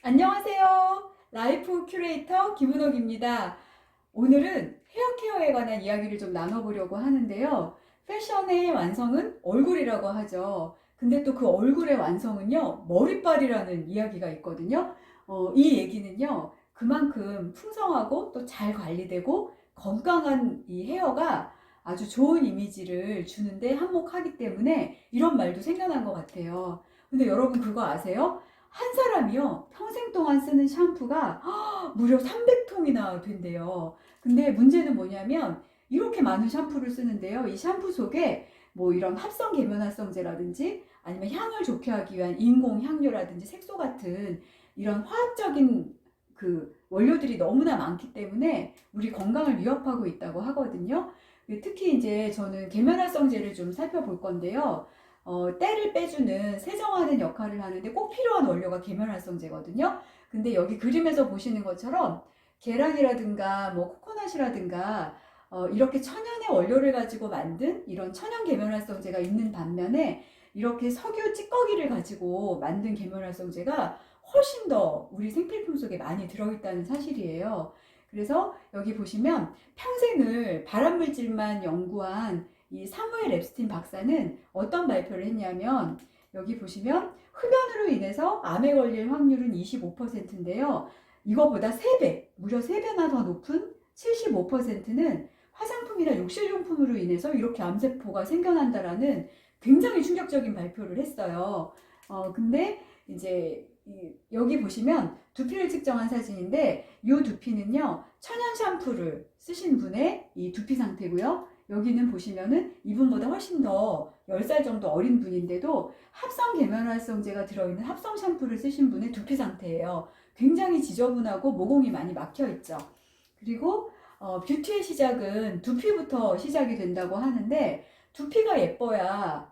안녕하세요. 라이프 큐레이터 김은옥입니다. 오늘은 헤어케어에 관한 이야기를 좀 나눠보려고 하는데요. 패션의 완성은 얼굴이라고 하죠. 근데 또 그 얼굴의 완성은요, 머리빨이라는 이야기가 있거든요. 이 얘기는요, 그만큼 풍성하고 또 잘 관리되고 건강한 이 헤어가 아주 좋은 이미지를 주는데 한몫하기 때문에 이런 말도 생겨난 것 같아요. 근데 여러분 그거 아세요? 한 사람이요, 평생 동안 쓰는 샴푸가 무려 300통이나 된대요. 근데 문제는 뭐냐면, 이렇게 많은 샴푸를 쓰는데요. 이 샴푸 속에 뭐 이런 합성 계면활성제라든지 아니면 향을 좋게 하기 위한 인공 향료라든지 색소 같은 이런 화학적인 그 원료들이 너무나 많기 때문에 우리 건강을 위협하고 있다고 하거든요. 특히 이제 저는 계면활성제를 좀 살펴볼 건데요. 때를 빼주는 세정하는 역할을 하는데 꼭 필요한 원료가 계면활성제거든요. 근데 여기 그림에서 보시는 것처럼 계란이라든가 뭐 코코넛이라든가 이렇게 천연의 원료를 가지고 만든 이런 천연 계면활성제가 있는 반면에 이렇게 석유 찌꺼기를 가지고 만든 계면활성제가 훨씬 더 우리 생필품 속에 많이 들어있다는 사실이에요. 그래서 여기 보시면 평생을 발암물질만 연구한 이 사무엘 랩스틴 박사는 어떤 발표를 했냐면, 여기 보시면 흡연으로 인해서 암에 걸릴 확률은 25%인데요. 이거보다 3배, 무려 3배나 더 높은 75%는 화장품이나 욕실용품으로 인해서 이렇게 암세포가 생겨난다라는 굉장히 충격적인 발표를 했어요. 근데 이제 여기 보시면 두피를 측정한 사진인데, 이 두피는요, 천연 샴푸를 쓰신 분의 이 두피 상태고요. 여기는 보시면은 이분보다 훨씬 더 10살 정도 어린 분인데도 합성 계면활성제가 들어있는 합성 샴푸를 쓰신 분의 두피 상태예요. 굉장히 지저분하고 모공이 많이 막혀 있죠. 그리고 뷰티의 시작은 두피부터 시작이 된다고 하는데, 두피가 예뻐야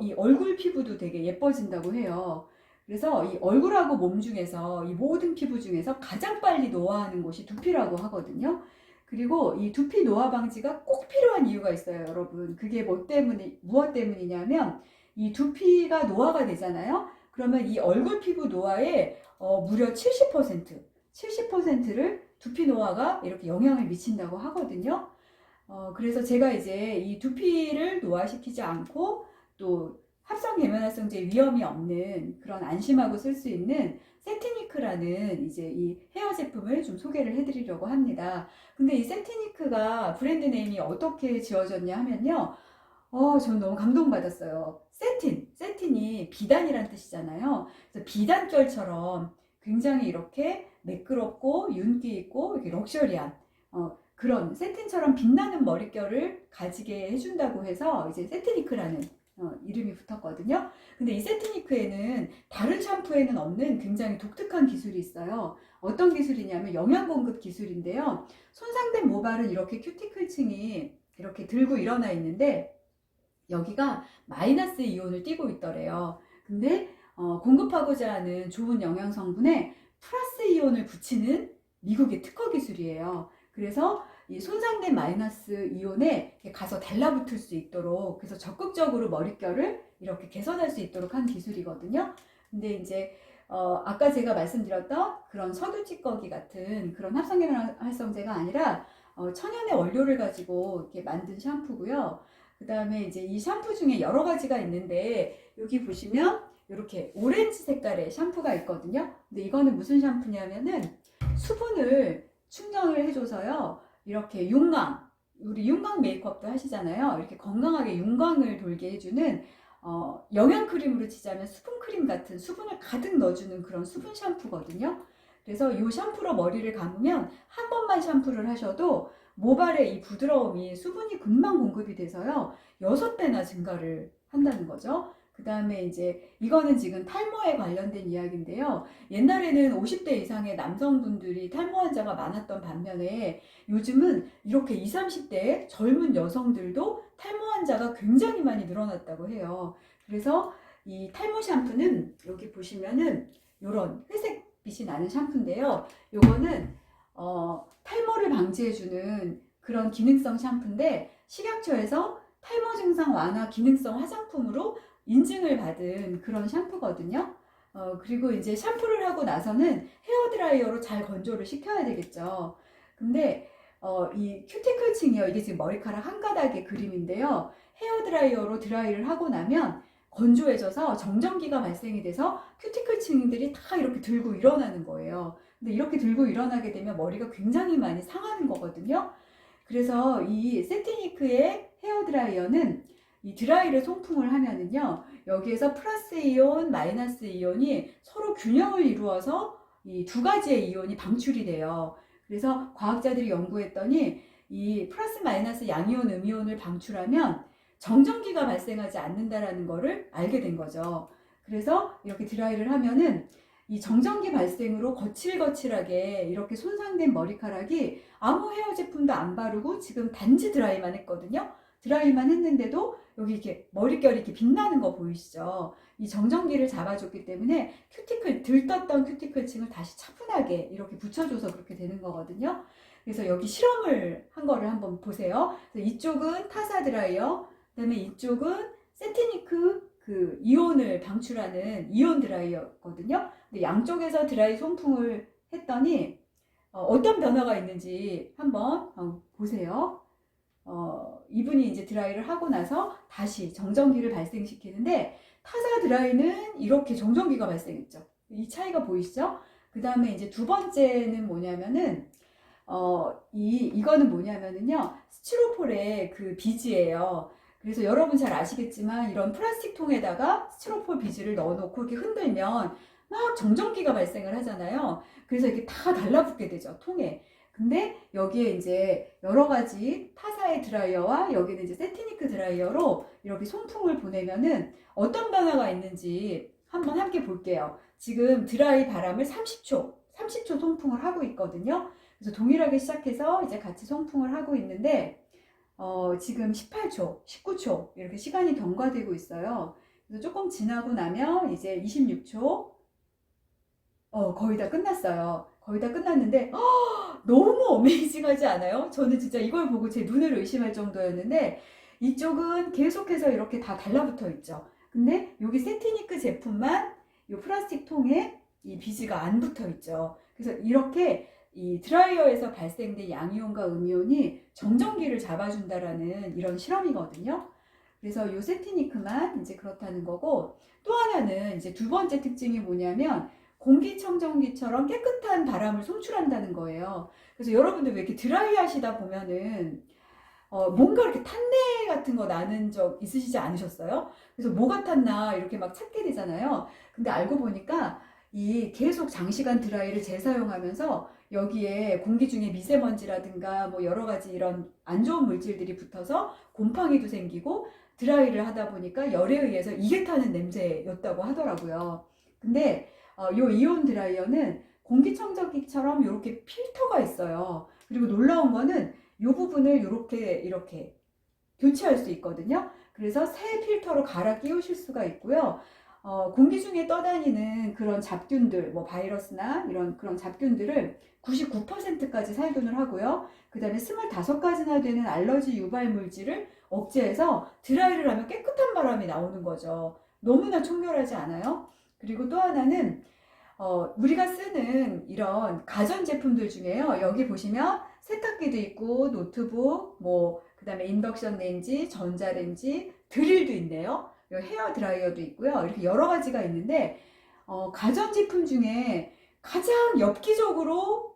이 얼굴 피부도 되게 예뻐진다고 해요. 그래서 이 얼굴하고 몸 중에서 이 모든 피부 중에서 가장 빨리 노화하는 곳이 두피라고 하거든요. 그리고 이 두피 노화 방지가 꼭 필요한 이유가 있어요, 여러분. 그게 무엇 때문이냐면, 이 두피가 노화가 되잖아요. 그러면 이 얼굴 피부 노화에 무려 70%를 두피 노화가 이렇게 영향을 미친다고 하거든요. 그래서 제가 이제 이 두피를 노화시키지 않고 또 합성 계면활성제 위험이 없는 그런 안심하고 쓸 수 있는 세티니크라는 이제 이 헤어 제품을 좀 소개를 해드리려고 합니다. 근데 이 세티니크가 브랜드 네임이 어떻게 지어졌냐 하면요. 저는 너무 감동받았어요. 세틴이 비단이란 뜻이잖아요. 그래서 비단결처럼 굉장히 이렇게 매끄럽고 윤기 있고 이렇게 럭셔리한 그런 세틴처럼 빛나는 머릿결을 가지게 해준다고 해서 이제 세트니크라는 이름이 붙었거든요. 근데 이 세트니크에는 다른 샴푸에는 없는 굉장히 독특한 기술이 있어요. 어떤 기술이냐면 영양 공급 기술인데요. 손상된 모발은 이렇게 큐티클층이 이렇게 들고 일어나 있는데 여기가 마이너스 이온을 띠고 있더래요. 근데 공급하고자 하는 좋은 영양 성분에 플러스 이온을 붙이는 미국의 특허 기술이에요. 그래서 이 손상된 마이너스 이온에 가서 달라붙을 수 있도록, 그래서 적극적으로 머릿결을 이렇게 개선할 수 있도록 한 기술이거든요. 근데 이제 아까 제가 말씀드렸던 그런 석유 찌꺼기 같은 그런 합성계면 활성제가 아니라 천연의 원료를 가지고 이렇게 만든 샴푸고요. 그 다음에 이제 이 샴푸 중에 여러 가지가 있는데, 여기 보시면 이렇게 오렌지 색깔의 샴푸가 있거든요. 근데 이거는 무슨 샴푸냐면은 수분을 충전을 해줘서요, 이렇게 우리 윤광 메이크업도 하시잖아요. 이렇게 건강하게 윤광을 돌게 해주는 영양 크림으로 치자면 수분 크림 같은, 수분을 가득 넣어주는 그런 수분 샴푸거든요. 그래서 이 샴푸로 머리를 감으면 한 번만 샴푸를 하셔도 모발의 이 부드러움이, 수분이 금방 공급이 돼서요 6배나 증가를 한다는 거죠. 그 다음에 이제 이거는 지금 탈모에 관련된 이야기인데요. 옛날에는 50대 이상의 남성분들이 탈모 환자가 많았던 반면에 요즘은 이렇게 20, 30대 젊은 여성들도 탈모 환자가 굉장히 많이 늘어났다고 해요. 그래서 이 탈모 샴푸는 여기 보시면은 이런 회색빛이 나는 샴푸인데요. 요거는 탈모를 방지해주는 그런 기능성 샴푸인데, 식약처에서 탈모 증상 완화 기능성 화장품으로 인증을 받은 그런 샴푸거든요. 그리고 이제 샴푸를 하고 나서는 헤어드라이어로 잘 건조를 시켜야 되겠죠. 근데 이 큐티클층이요. 이게 지금 머리카락 한 가닥의 그림인데요. 헤어드라이어로 드라이를 하고 나면 건조해져서 정전기가 발생이 돼서 큐티클층들이 다 이렇게 들고 일어나는 거예요. 근데 이렇게 들고 일어나게 되면 머리가 굉장히 많이 상하는 거거든요. 그래서 이 세티니크의 헤어드라이어는 이 드라이를 송풍을 하면은요, 여기에서 플러스 이온, 마이너스 이온이 서로 균형을 이루어서 이 두 가지의 이온이 방출이 돼요. 그래서 과학자들이 연구했더니 이 플러스 마이너스 양이온, 음이온을 방출하면 정전기가 발생하지 않는다라는 거를 알게 된 거죠. 그래서 이렇게 드라이를 하면은 이 정전기 발생으로 거칠거칠하게 이렇게 손상된 머리카락이 아무 헤어 제품도 안 바르고 지금 단지 드라이만 했거든요. 드라이만 했는데도 여기 이렇게 머릿결이 이렇게 빛나는 거 보이시죠? 이 정전기를 잡아줬기 때문에 큐티클, 들떴던 큐티클층을 다시 차분하게 이렇게 붙여줘서 그렇게 되는 거거든요. 그래서 여기 실험을 한 거를 한번 보세요. 그래서 이쪽은 타사 드라이어, 그 다음에 이쪽은 세티니크 그 이온을 방출하는 이온 드라이어거든요. 근데 양쪽에서 드라이 송풍을 했더니 어떤 변화가 있는지 한번 보세요. 이분이 이제 드라이를 하고 나서 다시 정전기를 발생시키는데 타사 드라이는 이렇게 정전기가 발생했죠. 이 차이가 보이시죠? 그 다음에 이제 두 번째는 뭐냐면은 이거는 뭐냐면은요, 스티로폴의 그 비즈예요. 그래서 여러분 잘 아시겠지만 이런 플라스틱 통에다가 스티로폴 비즈를 넣어놓고 이렇게 흔들면 막 정전기가 발생을 하잖아요. 그래서 이게 다 달라붙게 되죠, 통에. 근데 여기에 이제 여러 가지 타사의 드라이어와 여기는 이제 세티니크 드라이어로 이렇게 송풍을 보내면은 어떤 변화가 있는지 한번 함께 볼게요. 지금 드라이 바람을 30초 송풍을 하고 있거든요. 그래서 동일하게 시작해서 이제 같이 송풍을 하고 있는데 지금 18초, 19초 이렇게 시간이 경과되고 있어요. 그래서 조금 지나고 나면 이제 26초 거의 다 끝났어요. 거의 다 끝났는데 너무 어메이징하지 않아요? 저는 진짜 이걸 보고 제 눈을 의심할 정도였는데 이쪽은 계속해서 이렇게 다 달라붙어 있죠. 근데 여기 세티니크 제품만 이 플라스틱 통에 이 비즈가 안 붙어 있죠. 그래서 이렇게 이 드라이어에서 발생된 양이온과 음이온이 정전기를 잡아준다라는 이런 실험이거든요. 그래서 이 세티니크만 이제 그렇다는 거고, 또 하나는 이제 두 번째 특징이 뭐냐면 공기청정기처럼 깨끗한 바람을 송출한다는 거예요. 그래서 여러분들 왜 이렇게 드라이 하시다 보면은 뭔가 이렇게 탄내 같은 거 나는 적 있으시지 않으셨어요? 그래서 뭐가 탔나 이렇게 막 찾게 되잖아요. 근데 알고 보니까 이 계속 장시간 드라이를 재사용하면서 여기에 공기 중에 미세먼지라든가 뭐 여러 가지 이런 안 좋은 물질들이 붙어서 곰팡이도 생기고 드라이를 하다 보니까 열에 의해서 이게 타는 냄새였다고 하더라고요. 근데 요 이온 드라이어는 공기청정기처럼 이렇게 필터가 있어요. 그리고 놀라운 거는 이 부분을 이렇게 교체할 수 있거든요. 그래서 새 필터로 갈아 끼우실 수가 있고요. 공기 중에 떠다니는 그런 잡균들, 뭐 바이러스나 이런 그런 잡균들을 99%까지 살균을 하고요. 그 다음에 25가지나 되는 알러지 유발 물질을 억제해서 드라이를 하면 깨끗한 바람이 나오는 거죠. 너무나 청결하지 않아요? 그리고 또 하나는 우리가 쓰는 이런 가전제품들 중에요. 여기 보시면 세탁기도 있고 노트북, 뭐 그다음에 인덕션 렌지, 전자레인지, 드릴도 있네요. 헤어 드라이어도 있고요. 이렇게 여러 가지가 있는데 가전제품 중에 가장 엽기적으로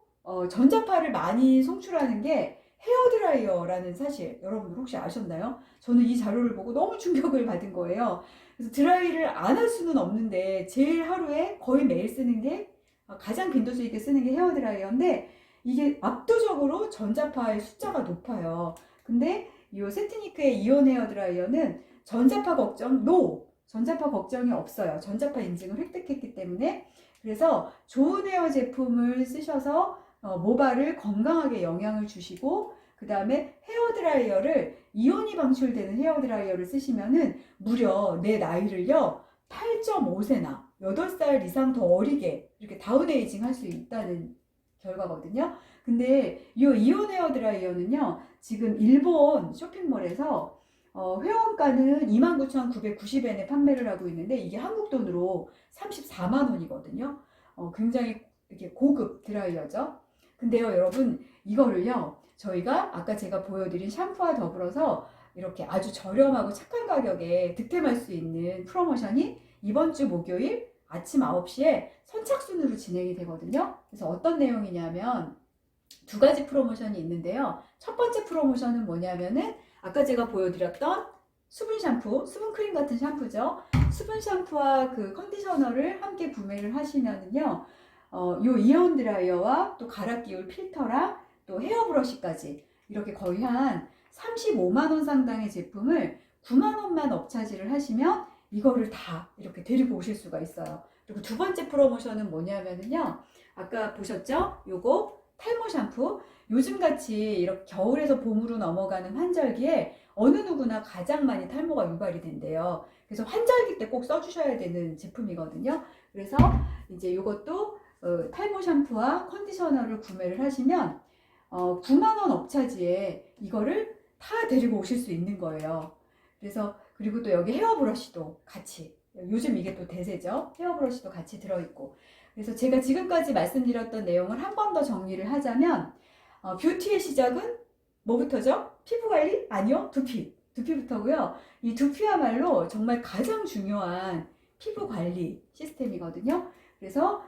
전자파를 많이 송출하는 게 헤어 드라이어라는 사실 여러분들 혹시 아셨나요? 저는 이 자료를 보고 너무 충격을 받은 거예요. 그래서 드라이를 안 할 수는 없는데 제일 하루에 거의 매일 쓰는 게 가장 빈도수 있게 쓰는 게 헤어 드라이어인데 이게 압도적으로 전자파의 숫자가 높아요. 근데 이 세티니크의 이온 헤어 드라이어는 전자파 걱정이 없어요. 전자파 인증을 획득했기 때문에. 그래서 좋은 헤어 제품을 쓰셔서 모발을 건강하게 영향을 주시고, 그 다음에 헤어 드라이어를 이온이 방출되는 헤어 드라이어를 쓰시면은 무려 내 나이를요 8.5세나 8살 이상 더 어리게 이렇게 다운에이징 할 수 있다는 결과거든요. 근데 이 이온 헤어 드라이어는요 지금 일본 쇼핑몰에서 회원가는 29,990엔에 판매를 하고 있는데 이게 한국 돈으로 34만 원이거든요. 굉장히 이렇게 고급 드라이어죠. 근데요, 여러분, 이거를요, 저희가 아까 제가 보여드린 샴푸와 더불어서 이렇게 아주 저렴하고 착한 가격에 득템할 수 있는 프로모션이 이번 주 목요일 아침 9시에 선착순으로 진행이 되거든요. 그래서 어떤 내용이냐면 두 가지 프로모션이 있는데요. 첫 번째 프로모션은 뭐냐면은 아까 제가 보여드렸던 수분 샴푸, 수분 크림 같은 샴푸죠. 수분 샴푸와 그 컨디셔너를 함께 구매를 하시면은요, 요 이온 드라이어와 또 갈아 끼울 필터랑 또 헤어 브러쉬까지 이렇게 거의 한 35만 원 상당의 제품을 9만 원만 업차지를 하시면 이거를 다 이렇게 데리고 오실 수가 있어요. 그리고 두 번째 프로모션은 뭐냐면은요, 아까 보셨죠? 요거 탈모 샴푸. 요즘같이 이렇게 겨울에서 봄으로 넘어가는 환절기에 어느 누구나 가장 많이 탈모가 유발이 된대요. 그래서 환절기 때 꼭 써주셔야 되는 제품이거든요. 그래서 이제 이것도 탈모 샴푸와 컨디셔너를 구매를 하시면 9만 원 업차지에 이거를 다 데리고 오실 수 있는 거예요. 그래서 그리고 또 여기 헤어 브러쉬도 같이, 요즘 이게 또 대세죠. 헤어 브러쉬도 같이 들어있고. 그래서 제가 지금까지 말씀드렸던 내용을 한 번 더 정리를 하자면 뷰티의 시작은 뭐부터죠? 피부 관리? 아니요, 두피. 두피부터고요. 이 두피야말로 정말 가장 중요한 피부 관리 시스템이거든요. 그래서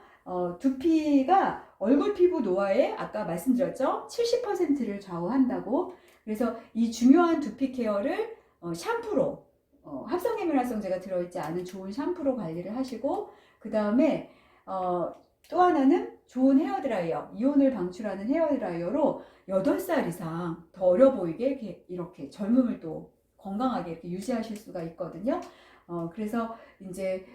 두피가 얼굴 피부 노화에 아까 말씀드렸죠? 70%를 좌우한다고. 그래서 이 중요한 두피 케어를 샴푸로, 합성계면활성제가 들어있지 않은 좋은 샴푸로 관리를 하시고, 그 다음에 또 하나는 좋은 헤어드라이어, 이온을 방출하는 헤어드라이어로 8살 이상 더 어려 보이게 이렇게 젊음을 또 건강하게 이렇게 유지하실 수가 있거든요. 그래서 이제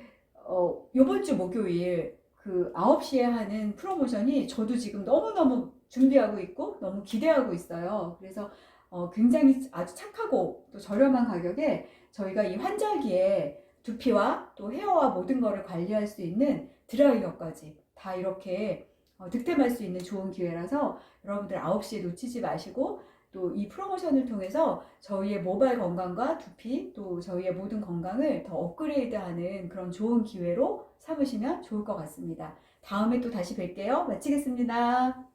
요번 주 목요일 그 9시에 하는 프로모션이 저도 지금 너무너무 준비하고 있고 너무 기대하고 있어요. 그래서 굉장히 아주 착하고 또 저렴한 가격에 저희가 이 환절기에 두피와 또 헤어와 모든 거를 관리할 수 있는 드라이어까지 다 이렇게 득템할 수 있는 좋은 기회라서 여러분들 9시에 놓치지 마시고 또 이 프로모션을 통해서 저희의 모발 건강과 두피 또 저희의 모든 건강을 더 업그레이드하는 그런 좋은 기회로 삼으시면 좋을 것 같습니다. 다음에 또 다시 뵐게요. 마치겠습니다.